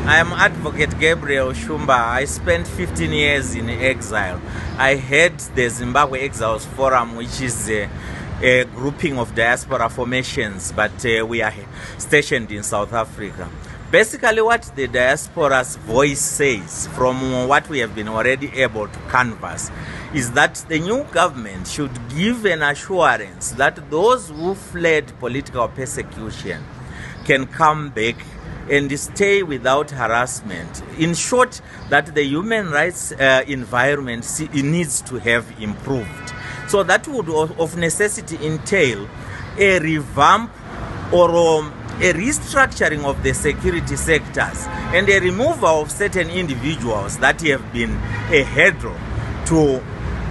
I am Advocate Gabriel Shumba. I spent 15 years in exile. I head the Zimbabwe Exiles Forum, which is a grouping of diaspora formations, but we are stationed in South Africa. Basically, what the diaspora's voice says, from what we have been already able to canvass, is that the new government should give an assurance that those who fled political persecution can come back and stay without harassment. In short, that the human rights environment needs to have improved. So that would of necessity entail a revamp or a restructuring of the security sectors and a removal of certain individuals that have been a hurdle to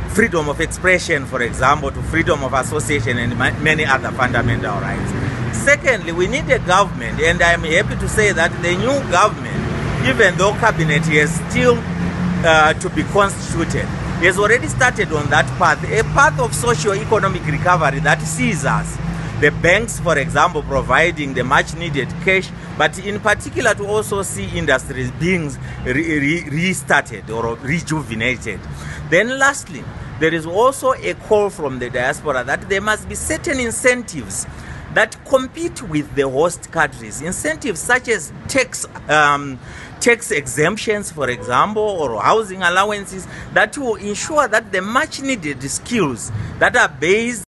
freedom of expression, for example, to freedom of association and many other fundamental rights. Secondly, we need a government, and I am happy to say that the new government, even though cabinet is still to be constituted, has already started on that path, a path of socio-economic recovery that sees us, the banks, for example, providing the much-needed cash, but in particular to also see industries being restarted or rejuvenated. Then lastly, there is also a call from the diaspora that there must be certain incentives that compete with the host countries. Incentives such as tax exemptions, for example, or housing allowances that will ensure that the much needed skills that are based